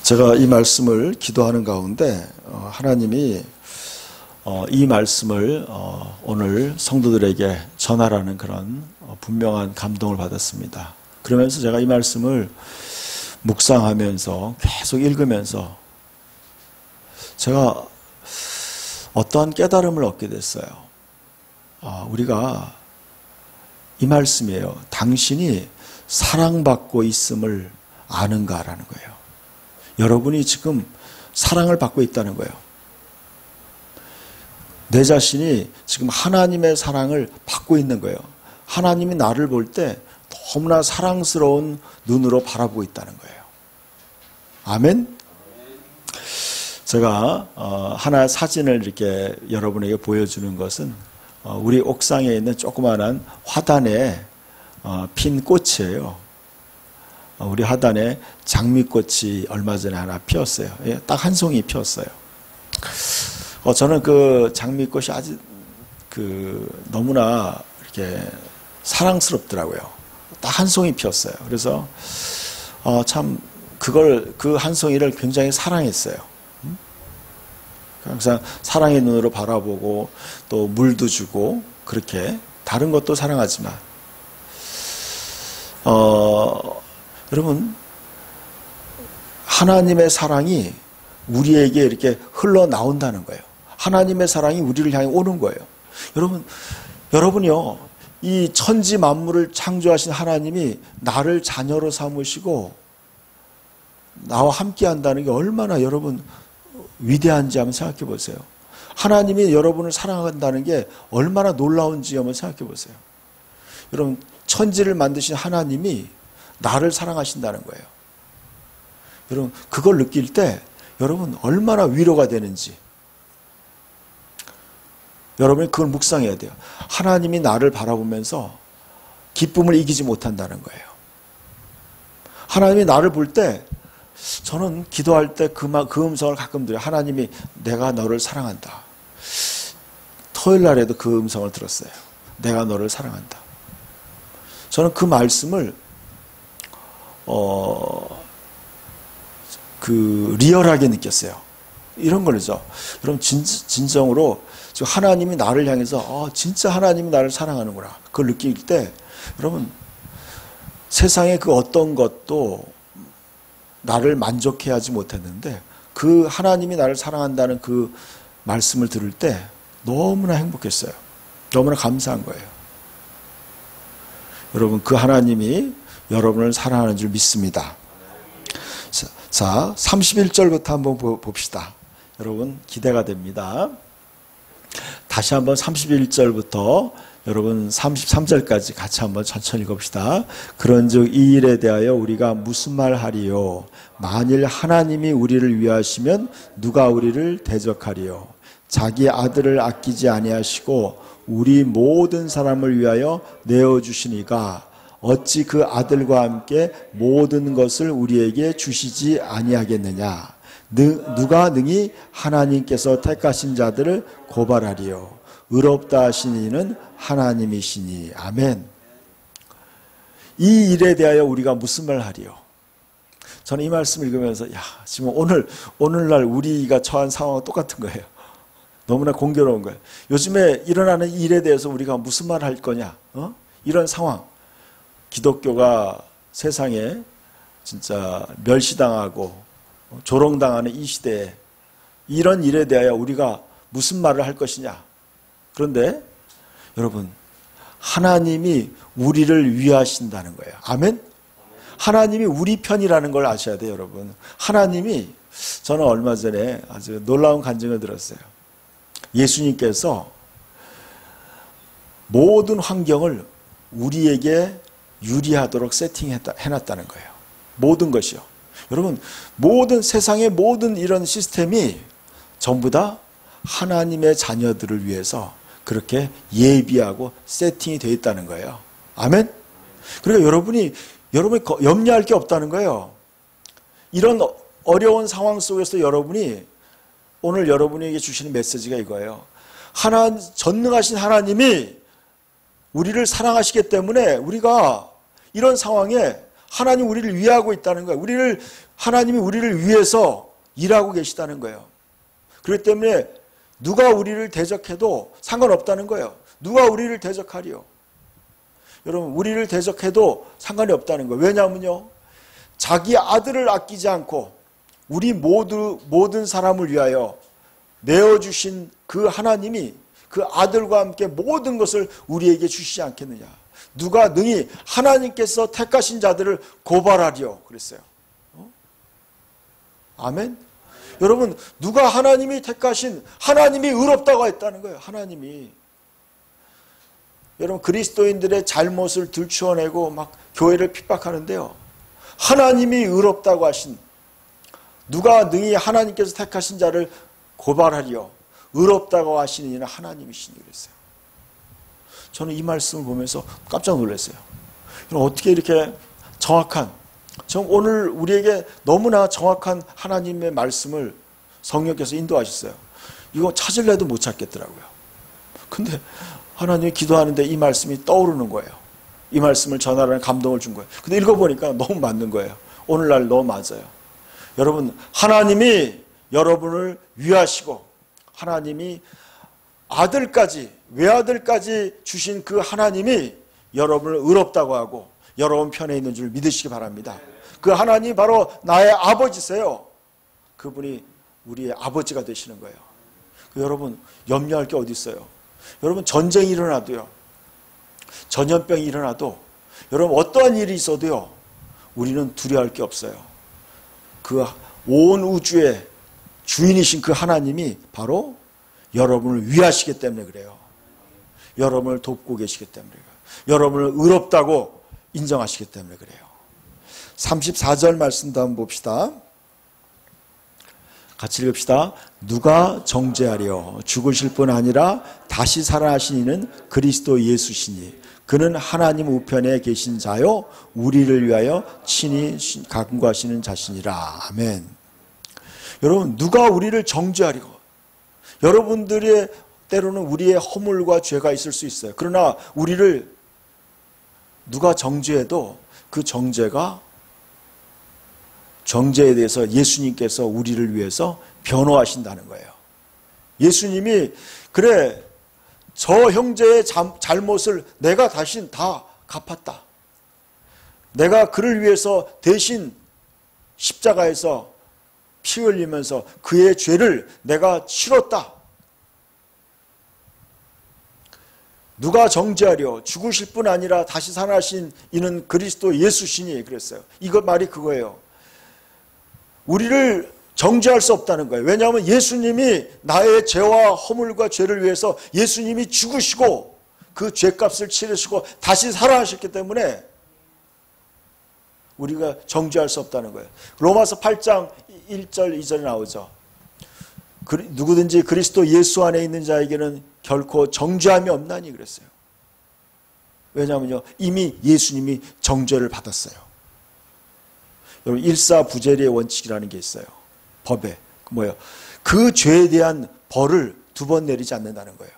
제가 이 말씀을 기도하는 가운데 하나님이 이 말씀을 오늘 성도들에게 전하라는 그런 분명한 감동을 받았습니다. 그러면서 제가 이 말씀을 묵상하면서 계속 읽으면서 제가 어떠한 깨달음을 얻게 됐어요. 우리가 이 말씀이에요. 당신이 사랑받고 있음을 아는가라는 거예요. 여러분이 지금 사랑을 받고 있다는 거예요. 내 자신이 지금 하나님의 사랑을 받고 있는 거예요. 하나님이 나를 볼 때 너무나 사랑스러운 눈으로 바라보고 있다는 거예요. 아멘? 제가 하나의 사진을 이렇게 여러분에게 보여주는 것은 우리 옥상에 있는 조그마한 화단에 핀 꽃이에요. 우리 화단에 장미꽃이 얼마 전에 하나 피었어요. 딱 한 송이 피었어요. 저는 그 장미꽃이 아주 너무나 이렇게 사랑스럽더라고요. 딱 한 송이 피었어요. 그래서 참 그 한 송이를 굉장히 사랑했어요. 항상 사랑의 눈으로 바라보고 또 물도 주고 그렇게 다른 것도 사랑하지만 여러분 하나님의 사랑이 우리에게 이렇게 흘러나온다는 거예요. 하나님의 사랑이 우리를 향해 오는 거예요. 여러분이요, 이 천지 만물을 창조하신 하나님이 나를 자녀로 삼으시고 나와 함께 한다는 게 얼마나 여러분 위대한지 한번 생각해 보세요. 하나님이 여러분을 사랑한다는 게 얼마나 놀라운지 한번 생각해 보세요. 여러분, 천지를 만드신 하나님이 나를 사랑하신다는 거예요. 여러분, 그걸 느낄 때 여러분 얼마나 위로가 되는지 여러분이 그걸 묵상해야 돼요. 하나님이 나를 바라보면서 기쁨을 이기지 못한다는 거예요. 하나님이 나를 볼 때 저는 기도할 때 그 음성을 가끔 들어요. 하나님이 내가 너를 사랑한다. 토요일 날에도 그 음성을 들었어요. 내가 너를 사랑한다. 저는 그 말씀을 리얼하게 느꼈어요. 이런 거죠. 여러분 진정으로 하나님이 나를 향해서 진짜 하나님이 나를 사랑하는구나. 그걸 느낄 때 여러분 세상의 그 어떤 것도 나를 만족해 하지 못했는데 그 하나님이 나를 사랑한다는 그 말씀을 들을 때 너무나 행복했어요. 너무나 감사한 거예요. 여러분 그 하나님이 여러분을 사랑하는 줄 믿습니다. 자, 31절부터 한번 봅시다. 여러분 기대가 됩니다. 다시 한번 31절부터 여러분 33절까지 같이 한번 천천히 읽읍시다. 그런즉 이 일에 대하여 우리가 무슨 말 하리요? 만일 하나님이 우리를 위하시면 누가 우리를 대적하리요? 자기 아들을 아끼지 아니하시고 우리 모든 사람을 위하여 내어주시니가 어찌 그 아들과 함께 모든 것을 우리에게 주시지 아니하겠느냐? 누가 능히 하나님께서 택하신 자들을 고발하리요? 의롭다 하신 이는 하나님이시니. 아멘. 이 일에 대하여 우리가 무슨 말 하리요? 저는 이 말씀을 읽으면서 지금 오늘날 우리가 처한 상황과 똑같은 거예요. 너무나 공교로운 거예요. 요즘에 일어나는 일에 대해서 우리가 무슨 말 할 거냐? 이런 상황. 기독교가 세상에 진짜 멸시당하고 조롱당하는 이 시대에 이런 일에 대하여 우리가 무슨 말을 할 것이냐? 그런데 여러분 하나님이 우리를 위하신다는 거예요. 아멘? 하나님이 우리 편이라는 걸 아셔야 돼요. 여러분 하나님이 저는 얼마 전에 아주 놀라운 간증을 들었어요. 예수님께서 모든 환경을 우리에게 유리하도록 세팅해놨다는 거예요. 모든 것이요. 여러분 모든 세상의 모든 이런 시스템이 전부 다 하나님의 자녀들을 위해서 그렇게 예비하고 세팅이 되어 있다는 거예요. 아멘? 그러니까 여러분이 염려할 게 없다는 거예요. 이런 어려운 상황 속에서 오늘 여러분에게 주시는 메시지가 이거예요. 전능하신 하나님이 우리를 사랑하시기 때문에 우리가 이런 상황에 하나님 우리를 위하고 있다는 거예요. 하나님이 우리를 위해서 일하고 계시다는 거예요. 그렇기 때문에 누가 우리를 대적해도 상관없다는 거예요. 누가 우리를 대적하리요? 여러분, 우리를 대적해도 상관이 없다는 거예요. 왜냐하면요, 자기 아들을 아끼지 않고 우리 모든 사람을 위하여 내어주신 그 하나님이 그 아들과 함께 모든 것을 우리에게 주시지 않겠느냐. 누가 능히 하나님께서 택하신 자들을 고발하리요 그랬어요. 아멘. 여러분, 누가 하나님이 택하신, 하나님이 의롭다고 했다는 거예요. 하나님이. 여러분, 그리스도인들의 잘못을 들추어내고 막 교회를 핍박하는데요, 하나님이 의롭다고 하신, 누가 능히 하나님께서 택하신 자를 고발하리요 의롭다고 하시는 이는 하나님이시니 그랬어요. 저는 이 말씀을 보면서 깜짝 놀랐어요. 어떻게 이렇게 정확한, 오늘 우리에게 너무나 정확한 하나님의 말씀을 성령께서 인도하셨어요. 이거 찾을래도 못 찾겠더라고요. 근데 하나님이 기도하는데 이 말씀이 떠오르는 거예요. 이 말씀을 전하라는 감동을 준 거예요. 근데 읽어보니까 너무 맞는 거예요. 오늘날 너무 맞아요. 여러분, 하나님이 여러분을 위하시고 하나님이 아들까지, 외아들까지 주신 그 하나님이 여러분을 의롭다고 하고 여러분 편에 있는 줄 믿으시기 바랍니다. 그 하나님이 바로 나의 아버지세요. 그분이 우리의 아버지가 되시는 거예요. 여러분, 염려할 게 어디 있어요? 여러분, 전쟁이 일어나도요, 전염병이 일어나도, 여러분 어떠한 일이 있어도요, 우리는 두려워할 게 없어요. 그 온 우주의 주인이신 그 하나님이 바로 여러분을 위하시기 때문에 그래요. 여러분을 돕고 계시기 때문에 그래요. 여러분을 의롭다고 인정하시기 때문에 그래요. 34절 말씀도 한번 봅시다. 같이 읽읍시다. 누가 정죄하려 죽으실 뿐 아니라 다시 살아나신 이는 그리스도 예수시니 그는 하나님 우편에 계신 자요 우리를 위하여 친히 간구하시는 자신이라. 아멘. 여러분, 누가 우리를 정죄하리고, 여러분들의 때로는 우리의 허물과 죄가 있을 수 있어요. 그러나 우리를 누가 정죄해도 그 정죄에 대해서 예수님께서 우리를 위해서 변호하신다는 거예요. 예수님이, 그래, 저 형제의 잘못을 내가 대신 다 갚았다. 내가 그를 위해서 대신 십자가에서 피 흘리면서 그의 죄를 내가 치렀다. 누가 정죄하려 죽으실 뿐 아니라 다시 살아나신 이는 그리스도 예수시니 그랬어요. 이거 말이 그거예요. 우리를 정죄할 수 없다는 거예요. 왜냐하면 예수님이 나의 죄와 허물과 죄를 위해서 예수님이 죽으시고 그 죄값을 치르시고 다시 살아나셨기 때문에 우리가 정죄할 수 없다는 거예요. 로마서 8장 1절 2절에 나오죠. 누구든지 그리스도 예수 안에 있는 자에게는 결코 정죄함이 없나니 그랬어요. 왜냐하면요, 이미 예수님이 정죄를 받았어요. 여러분, 일사부재리의 원칙이라는 게 있어요. 법에. 뭐예요? 그 죄에 대한 벌을 2번 내리지 않는다는 거예요.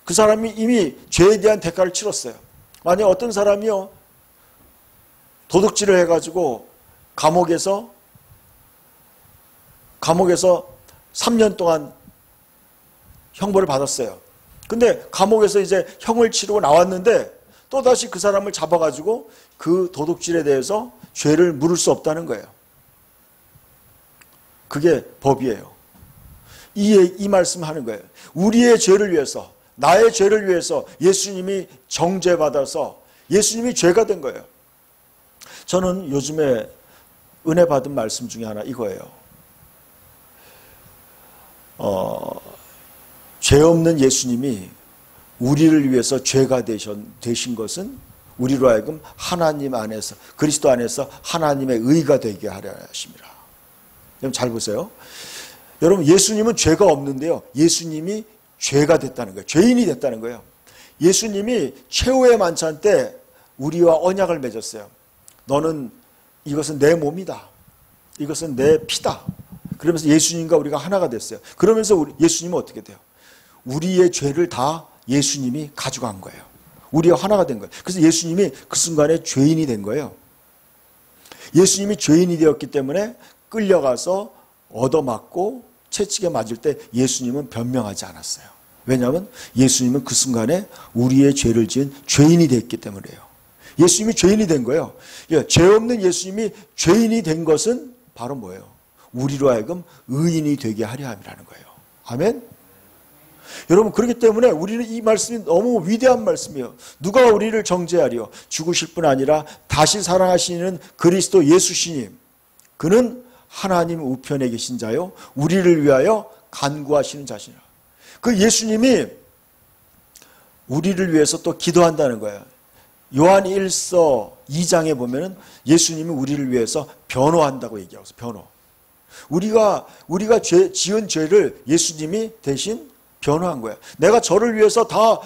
그 사람이 이미 죄에 대한 대가를 치렀어요. 만약 어떤 사람이요, 도둑질을 해가지고 감옥에서 3년 동안 형벌을 받았어요. 근데 감옥에서 이제 형을 치르고 나왔는데 또다시 그 사람을 잡아가지고 그 도둑질에 대해서 죄를 물을 수 없다는 거예요. 그게 법이에요. 이 말씀하는 거예요. 우리의 죄를 위해서, 나의 죄를 위해서 예수님이 정죄받아서 예수님이 죄가 된 거예요. 저는 요즘에 은혜 받은 말씀 중에 하나 이거예요. 죄 없는 예수님이 우리를 위해서 죄가 되신 것은 우리로 하여금 하나님 안에서, 그리스도 안에서 하나님의 의가 되게 하려 하심이라. 여러분 잘 보세요. 여러분, 예수님은 죄가 없는데요, 예수님이 죄가 됐다는 거예요. 죄인이 됐다는 거예요. 예수님이 최후의 만찬 때 우리와 언약을 맺었어요. 너는, 이것은 내 몸이다. 이것은 내 피다. 그러면서 예수님과 우리가 하나가 됐어요. 그러면서 예수님은 어떻게 돼요? 우리의 죄를 다 예수님이 가져간 거예요. 우리와 하나가 된 거예요. 그래서 예수님이 그 순간에 죄인이 된 거예요. 예수님이 죄인이 되었기 때문에 끌려가서 얻어맞고 채찍에 맞을 때 예수님은 변명하지 않았어요. 왜냐하면 예수님은 그 순간에 우리의 죄를 지은 죄인이 됐기 때문이에요. 예수님이 죄인이 된 거예요. 죄 없는 예수님이 죄인이 된 것은 바로 뭐예요? 우리로 하여금 의인이 되게 하려 함이라는 거예요. 아멘? 여러분, 그렇기 때문에 우리는 이 말씀이 너무 위대한 말씀이에요. 누가 우리를 정죄하리요? 죽으실 뿐 아니라 다시 살아나시는 그리스도 예수시님. 그는 하나님 우편에 계신 자요, 우리를 위하여 간구하시는 자시라. 그 예수님이 우리를 위해서 또 기도한다는 거예요. 요한 1서 2장에 보면은 예수님이 우리를 위해서 변호한다고 얘기하고 있어요. 변호. 우리가 지은 죄를 예수님이 대신 변호한 거예요. 내가 저를 위해서 다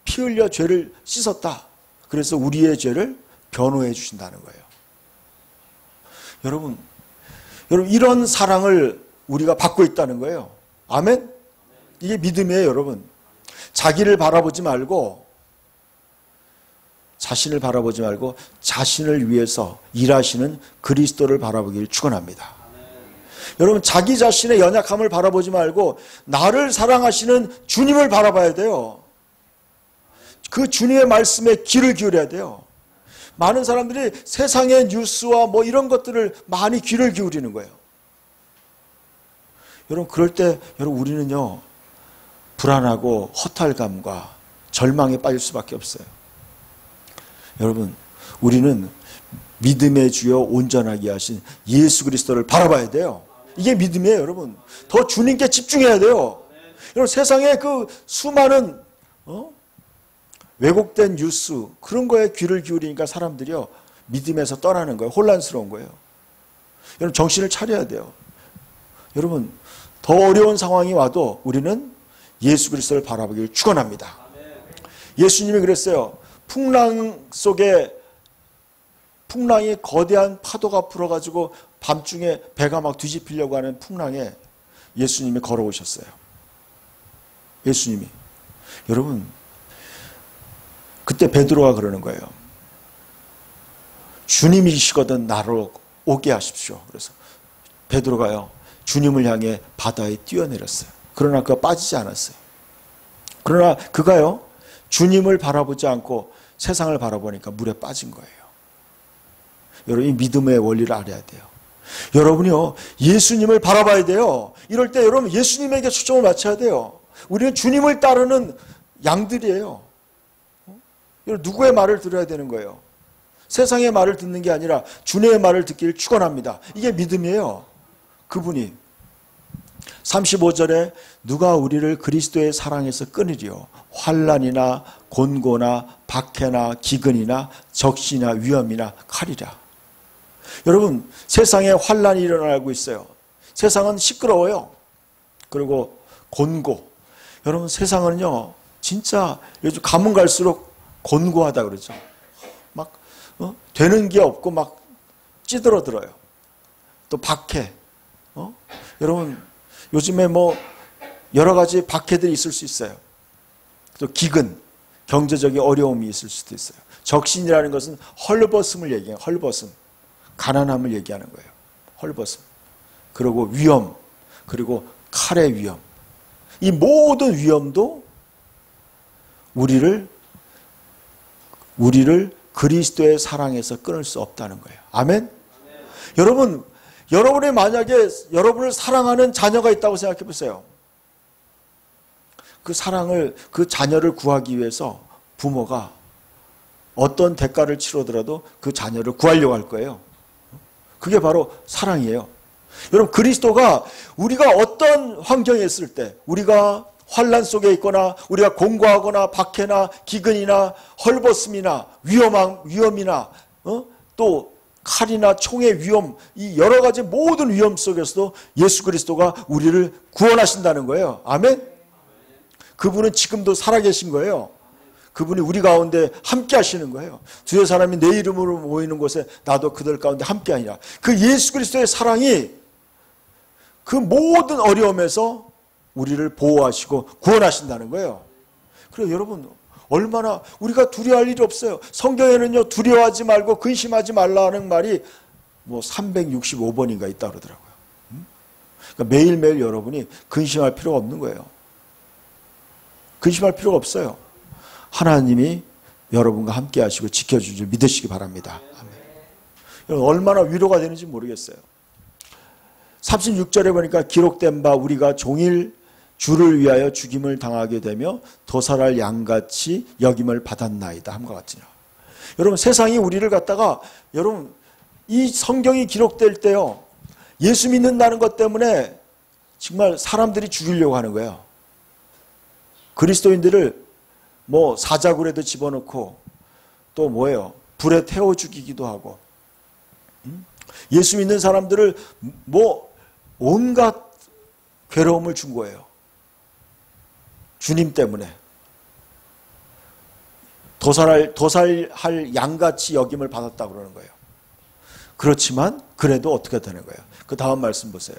피 흘려 죄를 씻었다. 그래서 우리의 죄를 변호해 주신다는 거예요. 여러분 이런 사랑을 우리가 받고 있다는 거예요. 아멘? 이게 믿음이에요, 여러분. 자기를 바라보지 말고, 자신을 바라보지 말고 자신을 위해서 일하시는 그리스도를 바라보기를 축원합니다. 여러분, 자기 자신의 연약함을 바라보지 말고 나를 사랑하시는 주님을 바라봐야 돼요. 그 주님의 말씀에 귀를 기울여야 돼요. 많은 사람들이 세상의 뉴스와 뭐 이런 것들을 많이 귀를 기울이는 거예요. 여러분, 그럴 때 우리는요, 불안하고 허탈감과 절망에 빠질 수밖에 없어요. 여러분, 우리는 믿음의 주여 온전하게 하신 예수 그리스도를 바라봐야 돼요. 이게 믿음이에요, 여러분. 더 주님께 집중해야 돼요. 여러분, 세상에 그 수많은 왜곡된 뉴스, 그런 거에 귀를 기울이니까 사람들이요, 믿음에서 떠나는 거예요. 혼란스러운 거예요. 여러분, 정신을 차려야 돼요. 여러분, 더 어려운 상황이 와도 우리는 예수 그리스도를 바라보기를 축원합니다. 예수님이 그랬어요. 풍랑 속에, 풍랑이 거대한 파도가 불어가지고 밤중에 배가 막 뒤집히려고 하는 풍랑에 예수님이 걸어오셨어요. 예수님이. 여러분, 그때 베드로가 그러는 거예요. 주님이시거든 나로 오게 하십시오. 그래서 베드로가요, 주님을 향해 바다에 뛰어내렸어요. 그러나 그가 빠지지 않았어요. 그러나 그가요, 주님을 바라보지 않고 세상을 바라보니까 물에 빠진 거예요. 여러분, 이 믿음의 원리를 알아야 돼요. 여러분이요, 예수님을 바라봐야 돼요. 이럴 때 여러분, 예수님에게 초점을 맞춰야 돼요. 우리는 주님을 따르는 양들이에요. 누구의 말을 들어야 되는 거예요? 세상의 말을 듣는 게 아니라 주님의 말을 듣기를 축원합니다. 이게 믿음이에요. 그분이 35절에 누가 우리를 그리스도의 사랑에서 끊으리요? 환난이나 곤고나 박해나 기근이나 적시나 위험이나 칼이라. 여러분, 세상에 환난이 일어나고 있어요. 세상은 시끄러워요. 그리고 곤고. 여러분, 세상은요, 진짜 요즘 가면 갈수록 곤고하다 그러죠. 막 되는 게 없고 막 찌들어들어요. 또 박해. 여러분, 요즘에 뭐 여러 가지 박해들이 있을 수 있어요. 또 기근, 경제적인 어려움이 있을 수도 있어요. 적신이라는 것은 헐벗음을 얘기해요. 헐벗음. 가난함을 얘기하는 거예요. 헐벗음. 그리고 위험, 그리고 칼의 위험. 이 모든 위험도 우리를 그리스도의 사랑에서 끊을 수 없다는 거예요. 아멘? 여러분, 여러분이 만약에 여러분을 사랑하는 자녀가 있다고 생각해 보세요. 그 사랑을, 그 자녀를 구하기 위해서 부모가 어떤 대가를 치르더라도 그 자녀를 구하려고 할 거예요. 그게 바로 사랑이에요. 여러분, 그리스도가 우리가 어떤 환경에 있을 때, 우리가 환난 속에 있거나 우리가 공고하거나 박해나 기근이나 헐벗음이나 위험이나 또 칼이나 총의 위험, 이 여러 가지 모든 위험 속에서도 예수 그리스도가 우리를 구원하신다는 거예요. 아멘? 그분은 지금도 살아계신 거예요. 그분이 우리 가운데 함께 하시는 거예요. 두세 사람이 내 이름으로 모이는 곳에 나도 그들 가운데 함께 하니라. 그 예수 그리스도의 사랑이 그 모든 어려움에서 우리를 보호하시고 구원하신다는 거예요. 그래서 여러분, 얼마나 우리가 두려워할 일이 없어요. 성경에는요, 두려워하지 말고 근심하지 말라는 말이 뭐 365번인가 있다 그러더라고요. 그러니까 매일매일 여러분이 근심할 필요가 없는 거예요. 근심할 필요가 없어요. 하나님이 여러분과 함께 하시고 지켜주실 줄 믿으시기 바랍니다. 아멘. 얼마나 위로가 되는지 모르겠어요. 36절에 보니까 기록된 바 우리가 종일 주를 위하여 죽임을 당하게 되며 도살할 양같이 여김을 받았나이다 함과 같으냐. 여러분 세상이 우리를 갖다가 여러분 이 성경이 기록될 때요. 예수 믿는다는 것 때문에 정말 사람들이 죽이려고 하는 거예요. 그리스도인들을 뭐 사자굴에도 집어넣고 또 뭐예요? 불에 태워 죽이기도 하고 예수 믿는 사람들을 뭐 온갖 괴로움을 준 거예요. 주님 때문에. 도살할 양같이 여김을 받았다고 그러는 거예요. 그렇지만 그래도 어떻게 되는 거예요? 그 다음 말씀 보세요.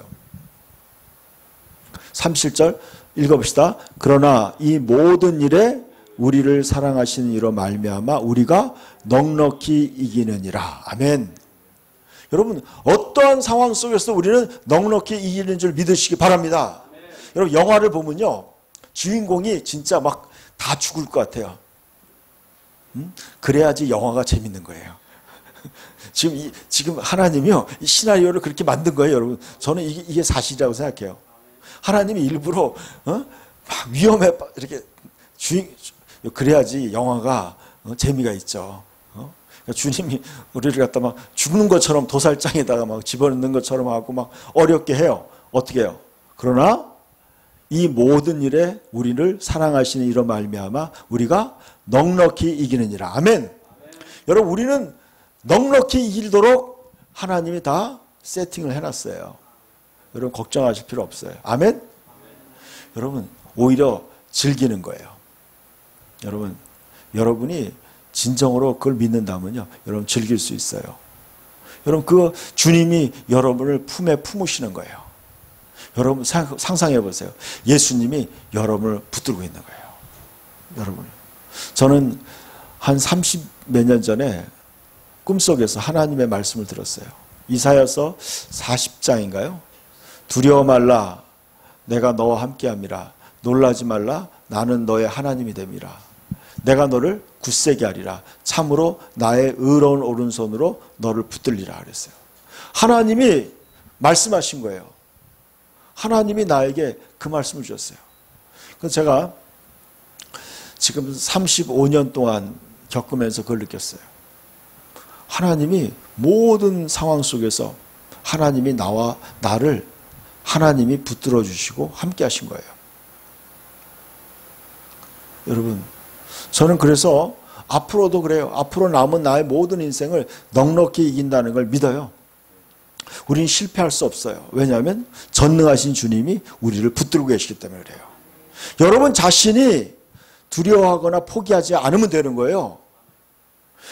37절 읽어봅시다. 그러나 이 모든 일에 우리를 사랑하시는 이로 말미암아 우리가 넉넉히 이기느니라. 아멘. 여러분 어떠한 상황 속에서 우리는 넉넉히 이기는 줄 믿으시기 바랍니다. 여러분 영화를 보면요. 주인공이 진짜 막 다 죽을 것 같아요. 그래야지 영화가 재밌는 거예요. 지금 하나님이요. 이 시나리오를 그렇게 만든 거예요, 여러분. 저는 이게 사실이라고 생각해요. 하나님이 일부러 막 위험해 이렇게 그래야지 영화가 재미가 있죠. 그러니까 주님이 우리를 갖다 막 죽는 것처럼 도살장에다가 막 집어넣는 것처럼 하고 막 어렵게 해요. 어떻게 해요? 그러나 이 모든 일에 우리를 사랑하시는 이로 말미암아 우리가 넉넉히 이기느니라. 아멘. 여러분 우리는 넉넉히 이기도록 하나님이 다 세팅을 해놨어요. 여러분 걱정하실 필요 없어요. 아멘. 여러분 오히려 즐기는 거예요. 여러분이 진정으로 그걸 믿는다면요. 여러분 즐길 수 있어요. 여러분 그 주님이 여러분을 품에 품으시는 거예요. 여러분 상상해 보세요. 예수님이 여러분을 붙들고 있는 거예요. 여러분. 저는 한 30 몇 년 전에 꿈속에서 하나님의 말씀을 들었어요. 이사야서 40장인가요? 두려워 말라. 내가 너와 함께함이라. 놀라지 말라. 나는 너의 하나님이 됨이라. 내가 너를 굳세게 하리라. 참으로 나의 의로운 오른손으로 너를 붙들리라 그랬어요. 하나님이 말씀하신 거예요. 하나님이 나에게 그 말씀을 주셨어요. 그래서 제가 지금 35년 동안 겪으면서 그걸 느꼈어요. 하나님이 모든 상황 속에서 하나님이 나를 하나님이 붙들어 주시고 함께 하신 거예요. 여러분, 저는 그래서 앞으로도 그래요. 앞으로 남은 나의 모든 인생을 넉넉히 이긴다는 걸 믿어요. 우리는 실패할 수 없어요. 왜냐하면 전능하신 주님이 우리를 붙들고 계시기 때문에 그래요. 여러분 자신이 두려워하거나 포기하지 않으면 되는 거예요.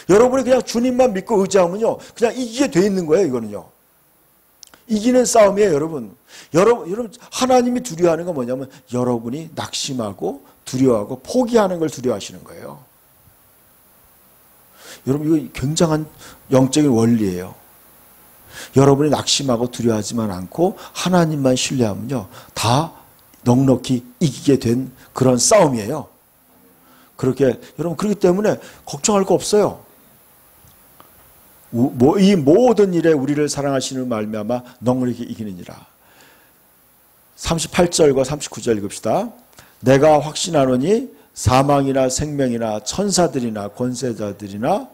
여러분이 그냥 주님만 믿고 의지하면요. 그냥 이기게 돼 있는 거예요. 이거는요. 이기는 싸움이에요. 여러분 하나님이 두려워하는 건 뭐냐면 여러분이 낙심하고 두려워하고 포기하는 걸 두려워하시는 거예요. 여러분 이거 굉장한 영적인 원리예요. 여러분이 낙심하고 두려워하지만 않고 하나님만 신뢰하면요. 다 넉넉히 이기게 된 그런 싸움이에요. 여러분 그렇기 때문에 걱정할 거 없어요. 이 모든 일에 우리를 사랑하시는 말미암아 넉넉히 이기느니라. 38절과 39절 읽읍시다. 내가 확신하노니 사망이나 생명이나 천사들이나 권세자들이나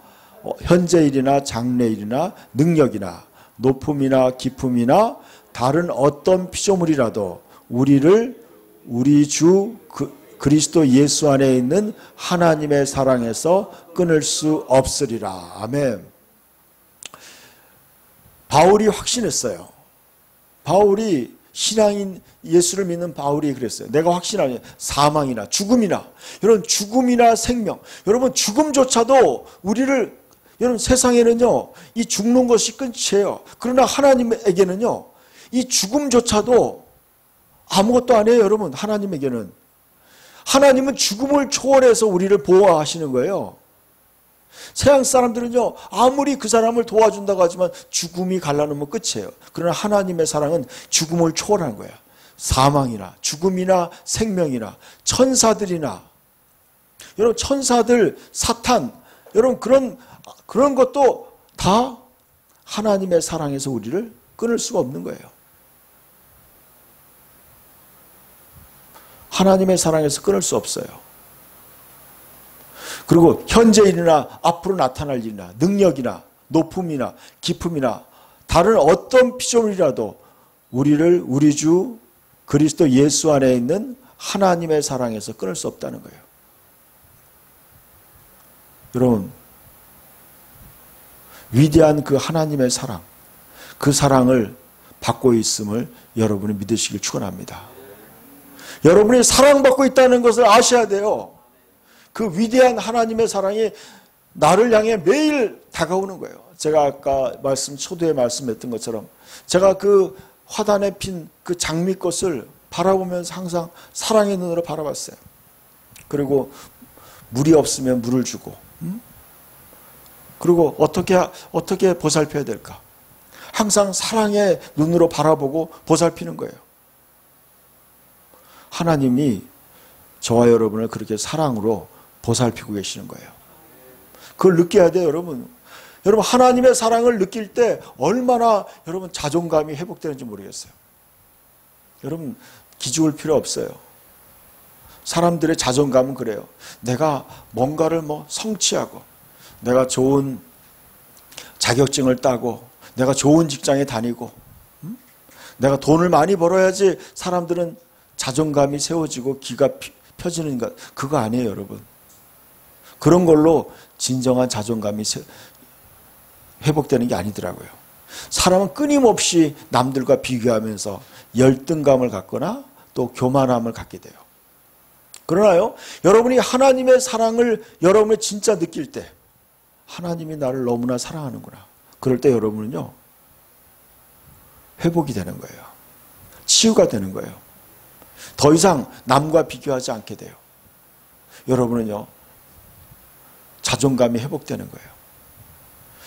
현재일이나 장래일이나 능력이나 높음이나 깊음이나 다른 어떤 피조물이라도 우리를 우리 주 그리스도 예수 안에 있는 하나님의 사랑에서 끊을 수 없으리라. 아멘. 바울이 확신했어요. 바울이 신앙인 예수를 믿는 바울이 그랬어요. 내가 확신하니 사망이나 죽음이나 여러분 죽음이나 생명 여러분 죽음조차도 우리를 여러분 세상에는요 이 죽는 것이 끝이에요. 그러나 하나님에게는요 이 죽음조차도 아무것도 아니에요. 여러분 하나님에게는 하나님은 죽음을 초월해서 우리를 보호하시는 거예요. 세상 사람들은요, 아무리 그 사람을 도와준다고 하지만 죽음이 갈라놓으면 끝이에요. 그러나 하나님의 사랑은 죽음을 초월하는 거야. 사망이나 죽음이나 생명이나 천사들이나, 여러분 천사들, 사탄, 여러분 그런 것도 다 하나님의 사랑에서 우리를 끊을 수가 없는 거예요. 하나님의 사랑에서 끊을 수 없어요. 그리고 현재일이나 앞으로 나타날 일이나 능력이나 높음이나 기품이나 다른 어떤 피조물이라도 우리를 우리 주 그리스도 예수 안에 있는 하나님의 사랑에서 끊을 수 없다는 거예요. 여러분, 위대한 그 하나님의 사랑, 그 사랑을 받고 있음을 여러분이 믿으시길 축원합니다. 여러분이 사랑받고 있다는 것을 아셔야 돼요. 그 위대한 하나님의 사랑이 나를 향해 매일 다가오는 거예요. 제가 아까 초두에 말씀했던 것처럼 제가 그 화단에 핀 그 장미꽃을 바라보면서 항상 사랑의 눈으로 바라봤어요. 그리고 물이 없으면 물을 주고, 그리고 어떻게 보살펴야 될까? 항상 사랑의 눈으로 바라보고 보살피는 거예요. 하나님이 저와 여러분을 그렇게 사랑으로 보살피고 계시는 거예요. 그걸 느껴야 돼요, 여러분. 여러분, 하나님의 사랑을 느낄 때 얼마나 여러분 자존감이 회복되는지 모르겠어요. 여러분, 기죽을 필요 없어요. 사람들의 자존감은 그래요. 내가 뭔가를 성취하고, 내가 좋은 자격증을 따고, 내가 좋은 직장에 다니고, 내가 돈을 많이 벌어야지 사람들은 자존감이 세워지고 기가 펴지는 것, 그거 아니에요, 여러분. 그런 걸로 진정한 자존감이 회복되는 게 아니더라고요. 사람은 끊임없이 남들과 비교하면서 열등감을 갖거나 또 교만함을 갖게 돼요. 그러나요, 여러분이 하나님의 사랑을 여러분이 진짜 느낄 때, 하나님이 나를 너무나 사랑하는구나. 그럴 때 여러분은요, 회복이 되는 거예요. 치유가 되는 거예요. 더 이상 남과 비교하지 않게 돼요. 여러분은요, 자존감이 회복되는 거예요.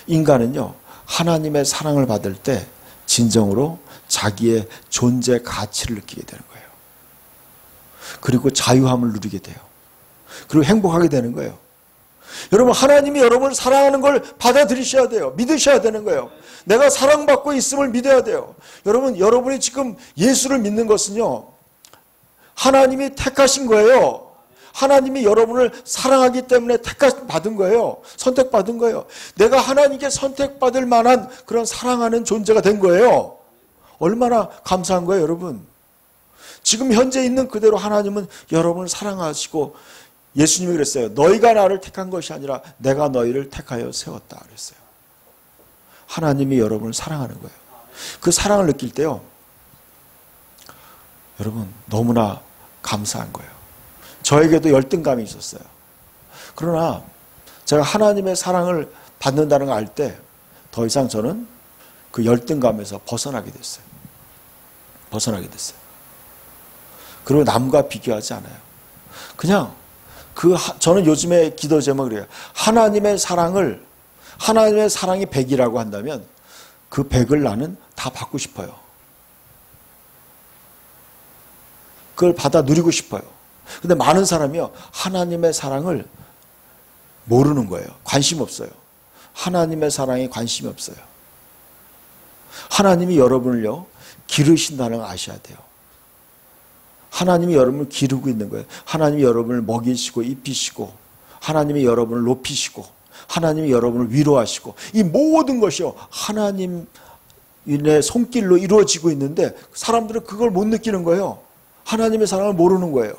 인간은요, 하나님의 사랑을 받을 때 진정으로 자기의 존재 가치를 느끼게 되는 거예요. 그리고 자유함을 누리게 돼요. 그리고 행복하게 되는 거예요. 여러분, 하나님이 여러분을 사랑하는 걸 받아들이셔야 돼요. 믿으셔야 되는 거예요. 내가 사랑받고 있음을 믿어야 돼요. 여러분이 지금 예수를 믿는 것은요, 하나님이 택하신 거예요. 하나님이 여러분을 사랑하기 때문에 받은 거예요. 선택받은 거예요. 내가 하나님께 선택받을 만한 그런 사랑하는 존재가 된 거예요. 얼마나 감사한 거예요, 여러분. 지금 현재 있는 그대로 하나님은 여러분을 사랑하시고, 예수님이 그랬어요. 너희가 나를 택한 것이 아니라 내가 너희를 택하여 세웠다 그랬어요. 하나님이 여러분을 사랑하는 거예요. 그 사랑을 느낄 때요, 여러분 너무나 감사한 거예요. 저에게도 열등감이 있었어요. 그러나 제가 하나님의 사랑을 받는다는 걸 알 때 더 이상 저는 그 열등감에서 벗어나게 됐어요. 그리고 남과 비교하지 않아요. 그냥 저는 요즘에 기도 제목이 그래요. 하나님의 사랑이 100이라고 한다면 그 100을 나는 다 받고 싶어요. 그걸 받아 누리고 싶어요. 근데 많은 사람이요, 하나님의 사랑을 모르는 거예요. 관심 없어요. 하나님의 사랑에 관심이 없어요. 하나님이 여러분을요, 기르신다는 걸 아셔야 돼요. 하나님이 여러분을 기르고 있는 거예요. 하나님이 여러분을 먹이시고 입히시고, 하나님이 여러분을 높이시고, 하나님이 여러분을 위로하시고, 이 모든 것이요, 하나님의 손길로 이루어지고 있는데 사람들은 그걸 못 느끼는 거예요. 하나님의 사랑을 모르는 거예요.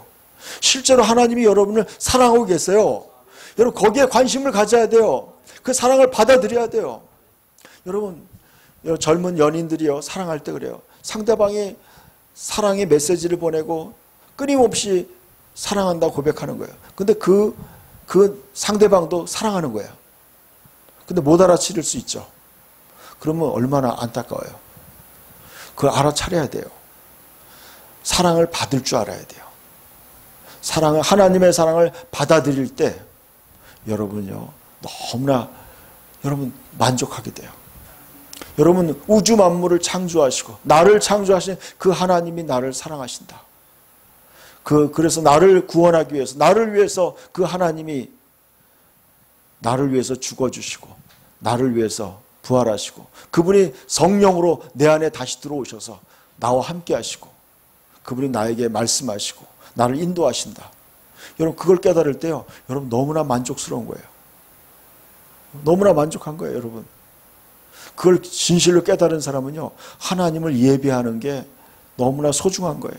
실제로 하나님이 여러분을 사랑하고 계세요. 여러분, 거기에 관심을 가져야 돼요. 그 사랑을 받아들여야 돼요. 여러분, 젊은 연인들이요, 사랑할 때 그래요. 상대방이 사랑의 메시지를 보내고 끊임없이 사랑한다고 고백하는 거예요. 근데 그 상대방도 사랑하는 거예요. 근데 못 알아차릴 수 있죠. 그러면 얼마나 안타까워요. 그걸 알아차려야 돼요. 사랑을 받을 줄 알아야 돼요. 하나님의 사랑을 받아들일 때 여러분요, 너무나 여러분 만족하게 돼요. 여러분 우주 만물을 창조하시고 나를 창조하신 그 하나님이 나를 사랑하신다. 그래서 나를 구원하기 위해서 나를 위해서 그 하나님이 나를 위해서 죽어주시고 나를 위해서 부활하시고 그분이 성령으로 내 안에 다시 들어오셔서 나와 함께 하시고 그분이 나에게 말씀하시고 나를 인도하신다. 여러분 그걸 깨달을 때요. 여러분 너무나 만족스러운 거예요. 너무나 만족한 거예요. 여러분. 그걸 진실로 깨달은 사람은요. 하나님을 예배하는 게 너무나 소중한 거예요.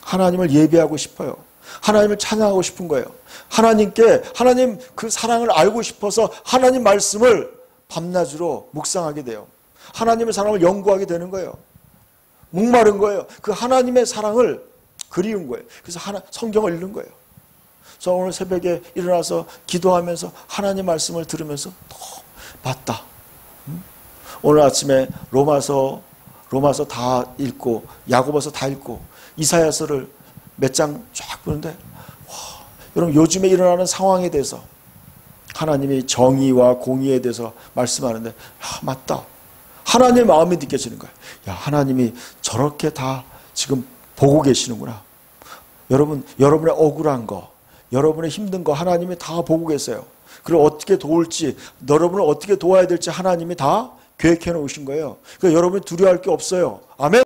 하나님을 예배하고 싶어요. 하나님을 찬양하고 싶은 거예요. 하나님 그 사랑을 알고 싶어서 하나님 말씀을 밤낮으로 묵상하게 돼요. 하나님의 사랑을 연구하게 되는 거예요. 목마른 거예요. 그 하나님의 사랑을 그리운 거예요. 그래서 성경을 읽는 거예요. 저 오늘 새벽에 일어나서 기도하면서 하나님 말씀을 들으면서 맞다. 오늘 아침에 로마서 다 읽고 야고보서 다 읽고 이사야서를 몇 장 쫙 보는데 여러분 요즘에 일어나는 상황에 대해서 하나님이 정의와 공의에 대해서 말씀하는데 맞다. 하나님의 마음이 느껴지는 거예요. 야, 하나님이 저렇게 다 지금 보고 계시는구나. 여러분의 억울한 거, 여러분의 힘든 거 하나님이 다 보고 계세요. 그리고 어떻게 도울지, 여러분을 어떻게 도와야 될지 하나님이 다 계획해 놓으신 거예요. 그러니까 여러분이 두려워할 게 없어요. 아멘.